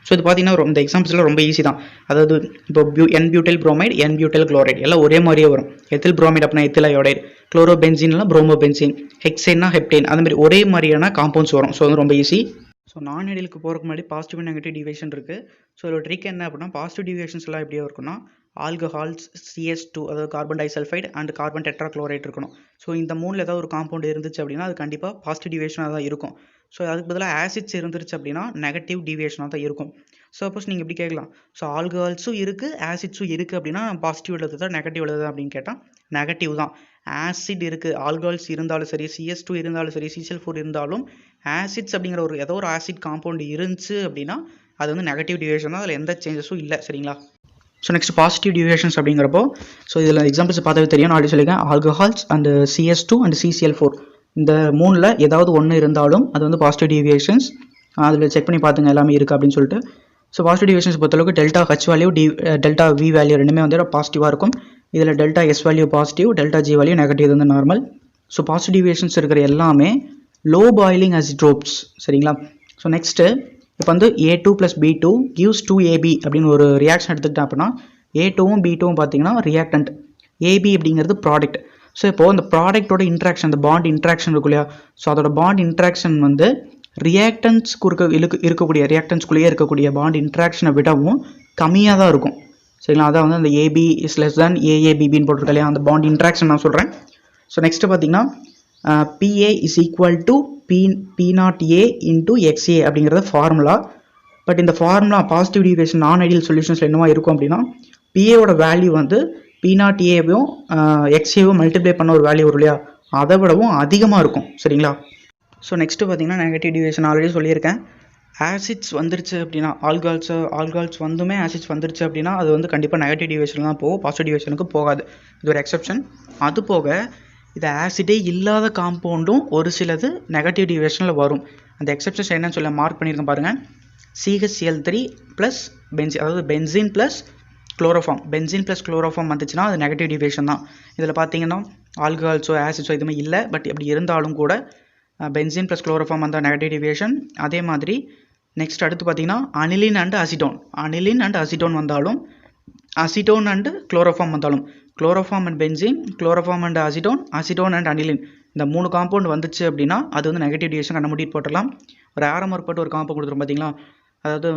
ஸோ இது பார்த்தீங்கன்னா இந்த எக்ஸாம்பிள்ஸில் ரொம்ப ஈஸி தான். அதாவது இப்போ N-பியூட்டைல் புரோமைடு, N-பியூட்டைல் குளோரைடு எல்லாம் ஒரே மாதிரியே வரும். எத்தில் புரோமைடு அப்படின்னா எத்தில் அயோடைடு, குளோரோபென்சின்லாம் ப்ரோமோபென்சின், ஹெக்சேன்னா ஹெப்டேன், அந்த மாதிரி ஒரே மாதிரியான காம்பவுண்ட்ஸ் வரும். ஸோ வந்து ரொம்ப ஈஸி. ஸோ நான் ஐடியலுக்கு போகிறதுக்கு முன்னாடி பாசிட்டிவ் அண்ட் நெகட்டிவ் டிவியேஷன் இருக்குது. ஸோ இதோட ட்ரிக் என்ன அப்படின்னா பாசிட்டிவ் டிவியேஷன்ஸ் எல்லாம் எப்படியா இருக்குன்னா ஆல்கஹால்ஸ், CS2 அதாவது carbon disulphide and carbon tetrachloride இருக்கணும். ஸோ இந்த 3ல் ஏதாவது ஒரு காம்பவுண்ட் இருந்துச்சு அப்படின்னா அது கண்டிப்பாக பாசிட்டிவ் டிவியேஷனாக தான் இருக்கும். ஸோ அதுக்கு பதிலாக ஆசிட்ஸ் இருந்துருச்சு அப்படின்னா நெகட்டிவ் டிவியேஷனாக தான் இருக்கும். சப்போஸ் நீங்கள் எப்படி கேட்கலாம், ஸோ ஆல்கஹால்ஸும் இருக்குது ஆசிட்ஸும் இருக்குது அப்படின்னா பாசிட்டிவ் எழுதுதா நெகட்டிவ் எழுதுதா அப்படின்னு கேட்டால் நெகட்டிவ் தான். ஆசிட் இருக்குது, ஆல்கஹால்ஸ் இருந்தாலும் சரி, CS2 இருந்தாலும் சரி, CCl4 இருந்தாலும் ஆசிட்ஸ் அப்படிங்கிற ஒரு ஏதோ ஒரு ஆசிட் காம்பவுண்ட் இருந்துச்சு அப்படின்னா அது வந்து நெகட்டிவ் டிவியேஷன் தான், அதில் எந்த சேஞ்சஸும் இல்லை சரிங்களா. ஸோ நெக்ஸ்ட் பாசிட்டிவ் டிவியேஷன்ஸ் அப்படிங்கிறப்போ ஸோ இதில் எக்ஸாம்பிள்ஸ் பார்த்தாவே தெரியும், நான் அப்படி சொல்லியிருக்கேன் alcohols and CS2 and CCl4 இந்த 3ல் ஏதாவது ஒன்று இருந்தாலும் அது வந்து பாசிட்டிவ் டிவியேஷன்ஸ். அதில் செக் பண்ணி பார்த்துங்க எல்லாமே இருக்குது அப்படின்னு சொல்லிட்டு. ஸோ பாசிட்டிவ் டிவியேஷன்ஸ் பொறுத்தளவுக்கு delta H value delta V value ரெண்டுமே வந்து பாசிட்டிவாக இருக்கும். இதில் delta S value positive, delta G value negative வந்து நார்மல். ஸோ பாசிட்டிவ் டிவியேஷன்ஸ் இருக்கிற எல்லாமே லோ பாயிலிங் அசிட்ரோப்ஸ் சரிங்களா. ஸோ நெக்ஸ்ட்டு இப்போ வந்து A2 + B2 gives 2AB அப்படின்னு ஒரு ரியாக்ஷன் எடுத்துக்கிட்டேன் அப்படின்னா A2வும் B2வும் பார்த்தீங்கன்னா ரியாக்டன்ட், AB அப்படிங்கிறது ப்ராடக்ட். ஸோ இப்போது அந்த ப்ராடக்டோட இன்ட்ராக்ஷன், அந்த பாண்ட் இன்ட்ராக்ஷன் இருக்கும் இல்லையா, ஸோ அதோட பாண்ட் இன்ட்ராக்ஷன் வந்து இருக்கக்கூடிய ரியாக்டன்ஸ்குள்ளேயே இருக்கக்கூடிய பாண்ட் இன்ட்ராக்ஷனை விடவும் கம்மியாக தான் இருக்கும். சரிங்களா, அதான் வந்து அந்த AB இஸ் லெஸ் தேன் AABBன்னு போட்டிருக்க இல்லையா, அந்த பாண்ட் இன்ட்ராக்ஷன் நான் சொல்கிறேன். ஸோ நெக்ஸ்ட்டு பார்த்தீங்கன்னா PA is equal to P0A into XA அப்படிங்கிறது ஃபார்முலா. பட் இந்த formula positive deviation non ideal சொல்யூஷன்ஸில் என்னவா இருக்கும் அப்படின்னா, PAவோட வேல்யூ வந்து P0Aவையும் XAவும் மல்டிப்ளை பண்ண ஒரு வேல்யூ வரும் இல்லையா, அதை விடவும் அதிகமாக இருக்கும். சரிங்களா. ஸோ நெக்ஸ்ட்டு பார்த்தீங்கன்னா நெகட்டிவ் டிவியேஷன் ஆல்ரெடி சொல்லியிருக்கேன். ஆசிட்ஸ் வந்துருச்சு அப்படின்னா, ஆல்கால்ஸ் வந்துமே ஆசிட்ஸ் வந்துருச்சு அப்படின்னா அது வந்து கண்டிப்பாக நெகட்டிவ் டிவியேஷன் தான் போகும், பாசிட்டிவ் டிவியேஷனுக்கு போகாது. இது ஒரு எக்ஸப்ஷன். அது போக இது ஆசிடே இல்லாத காம்பவுண்டும் ஒரு சிலது நெகட்டிவ் டிவியேஷனில் வரும். அந்த எக்ஸப்ஷன்ஸ் என்னன்னு சொல்ல மார்க் பண்ணியிருக்கேன் பாருங்கள். CHCl3 ப்ளஸ் பென்சின், அதாவது பென்சின் ப்ளஸ் குளோரோஃபார்ம் வந்துச்சுன்னா அது நெகட்டிவ் டிவியேஷன் தான். இதில் பார்த்தீங்கன்னா ஆல்கஹால்ஸோ ஆசிட்ஸோ எதுவுமே இல்லை. பட் அப்படி இருந்தாலும் கூட பென்சின் ப்ளஸ் குளோரோஃபார்ம் வந்தால் நெகட்டிவ் டிவியேஷன். அதே மாதிரி நெக்ஸ்ட் அடுத்து பார்த்தீங்கன்னா அனிலின் அண்ட் அசிட்டோன் வந்தாலும், அசிட்டோன் அண்ட் குளோரோஃபார்ம் வந்தாலும், chloroform and benzene, chloroform and acetone and aniline, இந்த 3 காம்பவுண்ட் வந்துச்சு அப்படின்னா அது வந்து நெகட்டிவ் டிவியேஷன் கண்டுபிடிட்டு போட்டுடலாம். ஒரு ஆரம்பர் போட்டு ஒரு காம்பவுண்ட் கொடுத்துரும் பார்த்தீங்களா, அதாவது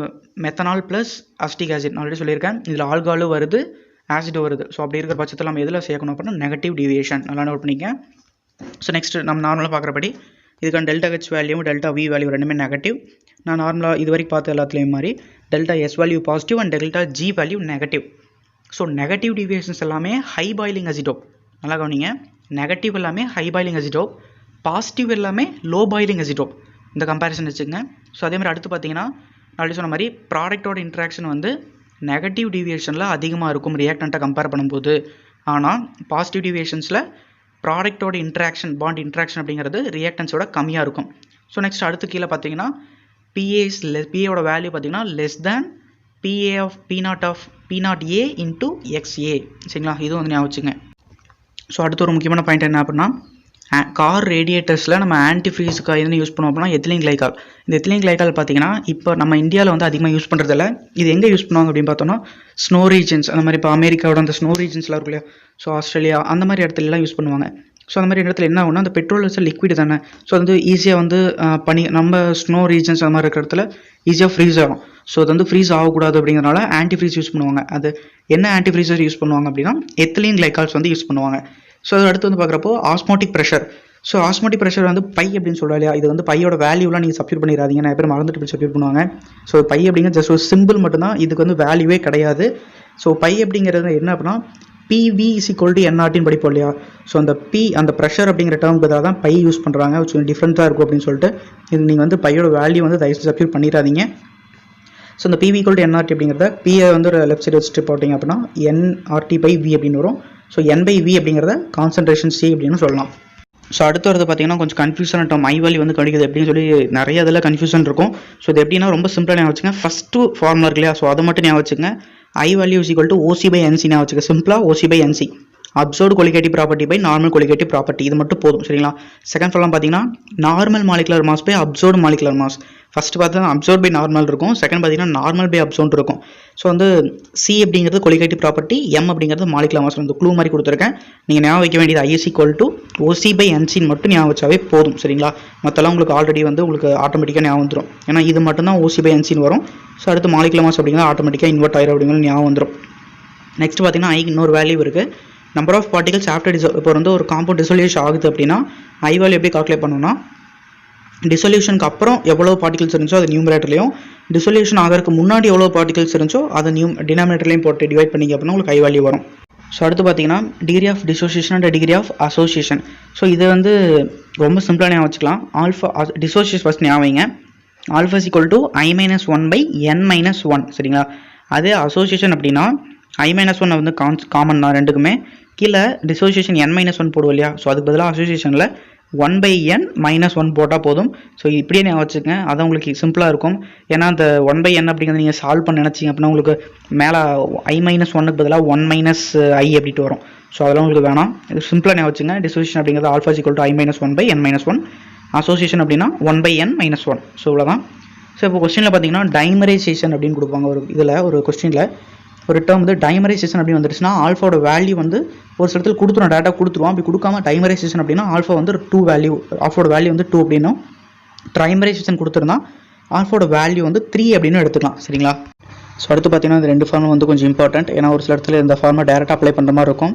methanol plus acetic acid already சொல்லியிருக்கேன். இதில் ஆல்காலும் வருது, ஆசிடும் வருது. ஸோ அப்படி இருக்கிற பட்சத்தில் நம்ம எதில் சேர்க்கணும் அப்படின்னா நெகட்டிவ் டிவியேஷன். நல்லா நோட் பண்ணிக்க. ஸோ நெக்ஸ்ட்டு நம்ம நார்மலாக பார்க்குறபடி இதுக்கான delta H value delta V value ரெண்டுமே நெகட்டிவ். நான் நார்மலாக இது வரைக்கும் பார்த்த எல்லாத்துலேயும் மாதிரி delta S value positive and delta G value negative. So negative deviations எல்லாமே ஹை பாயிலிங் அசிடோப். நல்லா கவனிங்க, நெகட்டிவ் எல்லாமே ஹை பாயிலிங் அசிடோப், பாசிட்டிவ் எல்லாமே லோ பாயிலிங் அசிடோப். இந்த கம்பேரிசன் வச்சுக்கோங்க. ஸோ அதே மாதிரி அடுத்து பார்த்தீங்கன்னா ஆல்ரெடி சொன்ன மாதிரி ப்ராடக்டோட இன்ட்ராக்ஷன் வந்து நெகட்டிவ் டிவியேஷனில் அதிகமாக இருக்கும் ரியாக்டண்ட்டை கம்பேர் பண்ணும்போது. ஆனால் பாசிட்டிவ் டிவியேஷன்ஸில் ப்ராடக்டோட பாண்ட் இன்ட்ராக்ஷன் அப்படிங்கிறது ரியாக்டன்ஸோட கம்மியாக இருக்கும். ஸோ நெக்ஸ்ட் அடுத்து கீழே பார்த்தீங்கன்னா PAவோட வேல்யூ பார்த்தீங்கன்னா less than P0A into XA. சரிங்களா, இதுவும் வந்து ஞாபகம் வச்சுங்க. ஸோ அடுத்து ஒரு முக்கியமான பாயிண்ட் என்ன அப்படின்னா, கார் ரேடியேட்டர்ஸில் நம்ம ஆன்டிஃப்ரீஸுக்கு எதுன்னு யூஸ் பண்ணுவோம் அப்படின்னா எத்திலீன் கிளைக்கால். இந்த எத்திலீன் கிளைக்கால் பார்த்தீங்கன்னா இப்போ நம்ம இந்தியாவில் வந்து அதிகமாக யூஸ் பண்ணுறதில்ல. இது எங்கே யூஸ் பண்ணுவாங்க அப்படின்னு பார்த்தோம்னா ஸ்னோ ரீஜன்ஸ், அந்த மாதிரி இப்போ அமெரிக்காவோட அந்த ஸ்னோ ரீஜன்ஸ்லாம் இருக்கும் இல்லையா, ஸோ ஆஸ்திரேலியா அந்த மாதிரி இடத்துலலாம் யூஸ் பண்ணுவாங்க. ஸோ அந்த மாதிரி இடத்துல என்ன ஆகும்னா அந்த பெட்ரோல் லிக்விட் தானே, ஸோ அது வந்து ஈஸியாக வந்து நம்ம ஸ்னோ ரீஜன்ஸ் அந்த மாதிரி இருக்கிற இடத்துல ஈஸியாக ஃப்ரீஸ் ஆகும். ஸோ அது வந்து ஃப்ரீஸ் ஆகக்கூடாது அப்படிங்கிறனால ஆன்டிஃப்ரீஸ் யூஸ் பண்ணுவாங்க. அது என்ன ஆன்டிஃப்ரீஸர் யூஸ் பண்ணுவாங்க அப்படின்னா எத்திலீன் கிளைக்கால்ஸ் வந்து யூஸ் பண்ணுவாங்க. ஸோ அது அடுத்து வந்து பார்க்குறப்போ osmotic pressure. So osmotic pressure வந்து பை அப்படின்னு சொல்கிறா இல்லையா, இது வந்து பையோட வேல்யூலாம் நீங்கள் சப்ஸ்டிட்யூட் பண்ணிடாதீங்க, நிறைய பேர் மறந்துட்டு போய் சப்ஸ்டிட்யூட் பண்ணுவாங்க. ஸோ பை அப்படிங்கிற ஜஸ்ட் ஒரு சிம்பிள் மட்டும்தான், இதுக்கு வந்து வேல்யூவே கிடையாது. ஸோ பை அப்படிங்கிறது என்ன அப்படின்னா PV is equal to NRTன்னு படிப்போம் இல்லையா, ஸோ அந்த ப்ரெஷர் அப்படிங்கிற டேர்ம் பதிலாக தான் பை யூஸ் பண்ணுறாங்க. கொஞ்சம் டிஃப்ரெண்ட்டாக இருக்கும் அப்படின்னு சொல்லிட்டு இது நீங்கள் வந்து பையோட வேல்யூ வந்து தயவுசெய்து சப்ஸ்டிட்யூட் பண்ணிடாதீங்க. ஸோ இந்த PV equal to NRT அப்படிங்கிறத P வந்து ஒரு லெஃப்ட் சைடு வச்சுட்டு போட்டிங்க அப்படின்னா NRT/V அப்படின்னு வரும். ஸோ N/V அப்படிங்கிறத கான்சன்ட்ரேஷன் C அப்படின்னு சொல்லலாம். ஸோ அடுத்து வரது பார்த்தீங்கன்னா கொஞ்சம் கன்ஃபியூஷன் டேர்ம் ஐ வேல்யூ வந்து கிடைக்குது அப்படின்னு சொல்லி நிறைய இதில் கன்ஃபியூஷன் இருக்கும். ஸோ இது எப்படின்னா ரொம்ப சிம்பிளாக ஞாபகம் வச்சுங்க. ஃபஸ்ட்டு ஃபார்முலா இருக்கு இல்லையா, ஸோ அதை மட்டும் ஞாபகம் வச்சுங்க. I value is equal to OC/NC ஞாபகம் வச்சுக்க. சிம்பிளாக OC/NC, observed colligative property by normal colligative property, இது மட்டும் போதும். சரிங்களா. செகண்ட் ஃபார்முலா பார்த்தீங்கன்னா normal molecular mass by observed molecular mass. First பார்த்தீங்கன்னா அப்சர்வ் பை நார்மல் இருக்கும், செகண்ட் பார்த்தீங்கன்னா நார்மல் பை அப்சர்வ்டு இருக்கும். ஸோ வந்து C அப்படிங்கிறது கொலிகேட்டிவ் ப்ராப்பர்ட்டி, M அப்படிங்கிறது மாலிகுலர் மாஸ். வந்து க்ளூ மாதிரி கொடுத்துருக்கேன், நீங்கள் ஞாபகம் வைக்க வேண்டியது I is equal to OC/NC மட்டும் ஞாபகம் வச்சாவே போதும். சரிங்களா. மற்றெல்லாம் உங்களுக்கு ஆல்ரெடி வந்து உங்களுக்கு ஆட்டோமேட்டிக்காக ஞாபகம் வந்துடும், ஏன்னா இது மட்டும்தான் OC/NC வரும். ஸோ அடுத்து மாலிகுலர் மாஸ் அப்படிங்கிறது ஆட்டோமேட்டிக்காக இன்வெர்ட் ஆயிரும் அப்படிங்கிறது ஞாபகம் வந்துடும். நெக்ஸ்ட் பார்த்தீங்கன்னா I இன்னொரு வேல்யூ இருக்குது, நம்பர் ஆஃப் பார்ட்டிகல்ஸ் ஆஃப்டர் இப்போ வந்து ஒரு காம்பவுண்ட் டிசொல்யூஷன் ஆகுது அப்படின்னா I வேல்யூ எப்படி கால்குலேட் பண்ணணும்னா டிசொல்யூஷனுக்கு அப்புறம் எவ்வளோ பார்ட்டிகல்ஸ் இருந்துச்சோ அது நியூமரேட்டர்லையும், டிசொல்யூஷன் ஆகிறதுக்கு முன்னாடி எவ்வளோ பார்ட்டிகல்ஸ் இருந்துச்சோ அதை டினாமினேட்டர்லையும் போட்டு டிவைட் பண்ணிங்க அப்படின்னா உங்களுக்கு I வேல்யூ வரும். ஸோ அடுத்து பார்த்தீங்கன்னா degree of dissociation and degree of association. So இது வந்து ரொம்ப சிம்பிளாக ஞாபகம் வச்சுக்கலாம். ஆல்ஃபா டிசோசியேஷன் ஃபஸ்ட் ஞாபகம், alpha is equal to I-1/n-1. சரிங்களா. அதே அசோசியேஷன் அப்படின்னா I-1 வந்து காமன் தான் ரெண்டுக்குமே. கீழே டிசோசியேஷன் n-1 போடுவோம் இல்லையா, ஸோ அதுக்கு பதிலாக அசோசியேஷனில் 1/n-1 போட்டால் போதும். ஸோ இப்படியே நான் வச்சுக்கங்க, அதான் உங்களுக்கு சிம்பிளாக இருக்கும். ஏன்னா அந்த 1/n அப்படிங்கிறது நீங்கள் சால்வ் பண்ண நினச்சிங்க அப்படின்னா உங்களுக்கு மேலே I-1க்கு பதிலாக 1-I அப்படின்ட்டு வரும். ஸோ அதெல்லாம் உங்களுக்கு வேணாம், இது சிம்பிளாக நான் வச்சுங்க. டிசோசியேஷன் அப்படிங்கிறது alpha is equal to I-1/n-1, association அப்படின்னா 1/n-1. ஸோ இவ்வளோதான். ஸோ இப்போ கொஸ்டினில் பார்த்தீங்கன்னா டைமரைசேஷன் அப்படின்னு கொடுப்பாங்க. ஒரு இதில் ஒரு கொஸ்டினில் ஒரு டேர்ம் வந்து டைமரைசேஷன் அப்படின்னு வந்துருச்சுன்னா ஆல்ஃபாவோட வேல்யூ வந்து ஒரு சில இடத்துல கொடுத்துரும், டேட்டா கொடுத்துருவோம். அப்படி கொடுக்காம டைமரைசேஷன் அப்படின்னா ஆல்ஃபா வந்து 2 வேல்யூ, ஆல்ஃபாவோட வேல்யூ வந்து 2 அப்படின்னும், ட்ரைமரைசேஷன் கொடுத்துருந்தா ஆல்ஃபாவோட வேல்யூ வந்து 3 அப்படின்னு எடுத்துக்கலாம். சரிங்களா? ஸோ அடுத்து பார்த்தீங்கன்னா இந்த 2 ஃபார்மும் வந்து கொஞ்சம் இம்பார்ட்டன்ட். ஏன்னா ஒரு சில இடத்துல இந்த ஃபார்மை டேரெக்டாக அப்ளை பண்ணுற மாதிரி இருக்கும்.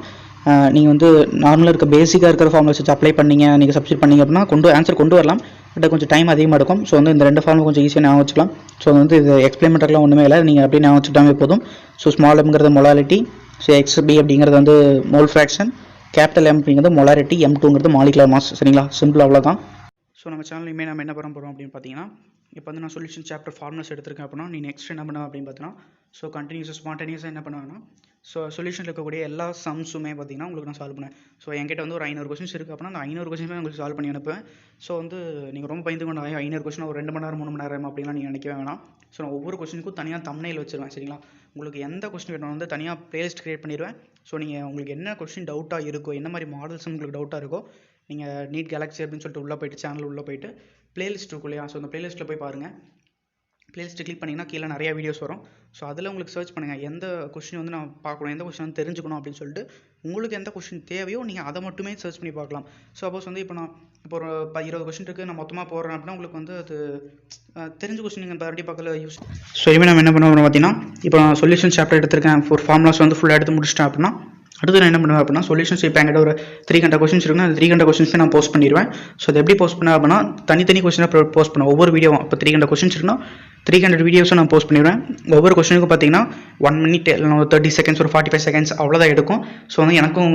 நீங்கள் வந்து நார்மலாக இருக்க பேசிக்காக இருக்கிற ஃபார்முலாஸ் வச்சு அப்ளை பண்ணீங்க, நீங்கள் சப்ஸ்டிட் பண்ணீங்க அப்படின்னா ஆன்சர் கொண்டு வரலாம். பட் கொஞ்சம் டைம் அதிகமாக இருக்கும். ஸோ வந்து இந்த 2 ஃபார்மும் கொஞ்சம் ஈஸியாக ஞாபகம் வச்சுக்கலாம். ஸோ வந்து இது எக்ஸ்பிளைன் பண்ணுறதுலாம் ஒன்றுமே இல்லை, நீங்கள் அப்படியே ஞாபகம் வச்சுட்டாமே போதும். ஸோ ஸ்மால் எம்ங்கிறது மொலாலிட்டி, ஸோ எக்ஸ்பி அப்படிங்கிறது வந்து மோல் ஃப்ராக்ஷன், கேபிட்டல் எம் அப்படிங்கிறது மொலாரிட்டி, M2ங்கிறது மாலிகுலர் மாஸ். சரிங்களா? சிம்பிள் அவ்வளோதான். ஸோ நம்ம சேனல்லையுமே நம்ம என்ன பண்ண போகிறோம் அப்படின்னு பார்த்தீங்கன்னா, இப்போ வந்து நான் சொல்யூஷன் சாப்டர் ஃபார்முலாஸ் எடுத்திருக்கேன் அப்படின்னா நீ நெக்ஸ்ட் என்ன பண்ணுவேன் அப்படின்னு பார்த்தீங்கன்னா, ஸோ கண்டினியூஸாக ஸ்பான்டேனியஸாக என்ன பண்ணுவேன்னா, ஸோ சொல்யூஷனில் இருக்கக்கூடிய எல்லா சம்ஸுமே பார்த்தீங்கன்னா உங்களுக்கு நான் சால்வ் பண்ணேன். ஸோ என்கிட்ட வந்து ஒரு 500 கொஸ்டின்ஸ் இருக்குது அப்படின்னா அந்த 500 கொஸ்டின்ஸுமே உங்களுக்கு சால்வ் பண்ணி அனுப்புவேன். ஸோ வந்து நீங்கள் ரொம்ப பயந்து கொண்டு 500 கொஸ்டின் ஒரு 2 மணி நேரம் 3 மணி நேரம் அப்படின்லாம் நீங்கள் நினைக்கவே வேணாம். ஸோ நான் ஒவ்வொரு கொஸ்டினுக்கும் தனியாக தம்ப்நெயில் வச்சிருவேன். சரிங்களா? உங்களுக்கு எந்த கொஸ்டின் வேணும் வந்து தனியாக பிளேலிஸ்ட் கிரியேட் பண்ணிடுவேன். ஸோ நீங்கள் உங்களுக்கு என்ன கொஸ்டின் டவுட்டாக இருக்கோ, என்ன மாதிரி மாடல்ஸ் உங்களுக்கு டவுட்டாக இருக்கோ, நீங்கள் நீட் கேலக்ஸி அப்படின்னு சொல்லிட்டு உள்ளே போய்ட்டு சேனல் உள்ளே போய்ட்டு பிளேலிஸ்ட் இருக்கும் இல்லையா, ஸோ அந்த பிளேலிஸ்ட்டில் போய் பாருங்கள். பிளேலிஸ்ட்டு கிளிக் பண்ணிங்கன்னா கீழே நிறையா வீடியோஸ் வரும். ஸோ அதில் உங்களுக்கு சர்ச் பண்ணுங்கள், எந்த கொஸ்டின் வந்து நான் பார்க்கணும், எந்த கொஸ்டின் வந்து தெரிஞ்சுக்கணும் அப்படின்னு சொல்லிட்டு உங்களுக்கு எந்த கொஸ்டின் தேவையோ நீங்கள் அதை மட்டுமே சர்ச் பண்ணி பார்க்கலாம். சப்போஸ் வந்து இப்போ நான் இப்போ ஒரு 20 கொஸ்டின் இருக்குது, நான் மொத்தமாக போடுறேன் அப்படின்னா உங்களுக்கு வந்து அது தெரிஞ்ச கொஸ்டின் நீங்கள் மறுபடியும் பார்க்கல யூஸ். ஸோ இனிமேல் நம்ம என்ன பண்ணுவோம் பார்த்தீங்கன்னா, இப்போ நான் சொல்யூஷன் சாப்டர் எடுத்திருக்கேன், ஒரு ஃபார்முலாஸ் வந்து ஃபுல்லாக எடுத்து முடிச்சிட்டேன் அப்படின்னா அடுத்து நான் என்ன பண்ணுவேன் அப்படின்னா சொல்யூஷன்ஸ் இப்போ என்கிட்ட ஒரு 300 கொஸ்டின்ஸ் இருக்குன்னா அந்த 300 கொஸ்டின்ஸை நான் போஸ்ட் பண்ணிடுவேன். ஸோ அது எப்படி போஸ்ட் பண்ணேன் அப்படின்னா தனித்தனி கொஸ்டினாக போஸ்ட் பண்ணுவேன். ஒவ்வொரு வீடியோவும் இப்போ 300 கொஸ்டின்ஸ் இருக்குன்னா 300 வீடியோஸும் நான் போஸ்ட் பண்ணிடுவேன். ஒவ்வொரு கொஸ்டினுக்கும் பார்த்தீங்கன்னா 1 மினிட் இல்லை 30 செகண்ட்ஸ் ஒரு 45 செகண்ட்ஸ் அவ்வளோதான் எடுக்கும். ஸோ வந்து எனக்கும்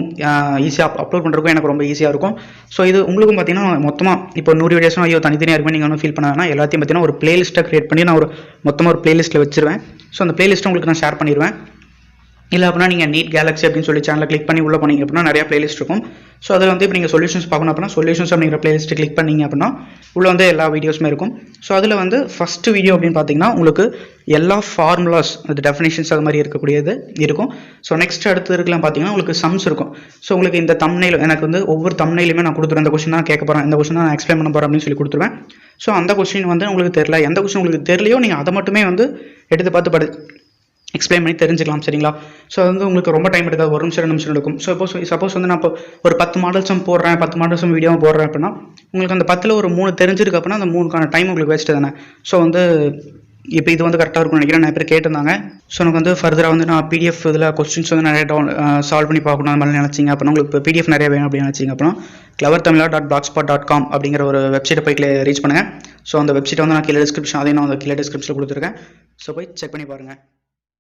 ஈஸியாக அப்லோட் பண்ணுறதுக்கும் எனக்கு ரொம்ப ஈஸியாக இருக்கும். ஸோ இது உங்களுக்கும் பார்த்தீங்கன்னா மொத்தமாக இப்போ 100 வீடியோஸும் ஐயோ தனித்தனியாக இருக்குமே நீங்கள் ஒன்றும் ஃபீல் பண்ணாங்கன்னா எல்லாத்தையும் பார்த்தீங்கன்னா ஒரு பிளேலிஸ்ட்டை க்ரியேட் பண்ணி நான் ஒரு மொத்தமாக ஒரு பிளேலிஸ்ட்டில் வச்சிருவேன். ஸோ அந்த பிளேலிஸ்ட்டை உங்களுக்கு நான் ஷேர் பண்ணிடுவேன். இல்லை அப்படின்னா நீங்கள் நீட் கேலக்ஸி அப்படின்னு சொல்லி சேனலில் கிளிக் பண்ணி உள்ளே போனீங்க அப்படின்னா நிறையா பிளேலிஸ்ட் இருக்கும். ஸோ அதில் வந்து இப்போ நீங்கள் சொல்யூஷன்ஸ் பார்க்கணும் அப்படின்னா சொல்யூஷன்ஸ் அப்படிங்கிற பிளேலிஸ்ட்டு கிளிக் பண்ணிங்க அப்படின்னா உள்ளே வந்து எல்லா வீடியோஸுமே இருக்கும். ஸோ அதில் வந்து ஃபஸ்ட்டு வீடியோ அப்படின்னு பார்த்தீங்கன்னா உங்களுக்கு எல்லா ஃபார்முலாஸ் அது டெஃபினேஷன்ஸ் அது மாதிரி இருக்கக்கூடியது இருக்கும். ஸோ நெக்ஸ்ட் அடுத்து இருக்கலாம் பார்த்தீங்கன்னா உங்களுக்கு சம்ஸ் இருக்கும். ஸோ உங்களுக்கு இந்த தம்ப்நெயில் எனக்கு வந்து ஒவ்வொரு தம்ப்நெயிலுமே நான் கொடுத்துருவேன், இந்த கொஸ்டின் தான் கேட்க போகிறேன், இந்த கொஸ்டின் தான் நான் எக்ஸ்பிளைன் பண்ண போகிறேன் அப்படின்னு சொல்லி கொடுத்துருவேன். ஸோ அந்த கொஸ்டின் வந்து உங்களுக்கு தெரியல, எந்த கொஸ்டின் உங்களுக்கு தெரியலையோ நீங்கள் அதை மட்டுமே வந்து எடுத்து பார்த்து எக்ஸ்பிளைன் பண்ணி தெரிஞ்சுக்கலாம். சரிங்களா? ஸோ வந்து உங்களுக்கு ரொம்ப டைம் எடுக்காது, 1 நிமிஷம் 2 நிமிஷம் எடுக்கும். சப்போஸ் வந்து நான் இப்போ ஒரு 10 மாடல்ஸும் போடுறேன், 10 மாடல்ஸும் வீடியோவும் போடுறேன் அப்படின்னா உங்களுக்கு அந்த 10ல் ஒரு 3 தெரிஞ்சிருக்கு அப்படின்னா அந்த 3க்கான டைம் உங்களுக்கு வேஸ்ட்டு தானே. ஸோ வந்து இப்போ இது வந்து கரெக்டாக இருக்கும்னு நினைக்கிறேன், நிறைய பேர் கேட்டிருந்தாங்க. ஸோ எனக்கு வந்து ஃபர்தராக வந்து நான் பிடிஎஃப் இதில் கொஸ்டின்ஸ் வந்து நிறைய சால்வ் பண்ணி பார்க்கணும் அந்த மாதிரி நினச்சிங்க அப்படின்னா உங்களுக்கு இப்போ பிடிஎஃப் நிறைய வேணும் அப்படின்னு நினச்சிங்க அப்படின்னா clevertamila.blogspot.com அப்படிங்கிற ஒரு வெப்சைட்டை போய் ரீச் பண்ணுங்கள். ஸோ அந்த வெப்சைட்டை வந்து நான் கீழே டிஸ்கிரிப்ஷன் அதையும் நான் கீழே டிஸ்கிரிப்ஷனில் கொடுத்துருக்கேன். ஸோ போய் செக் பண்ணி பாருங்கள்.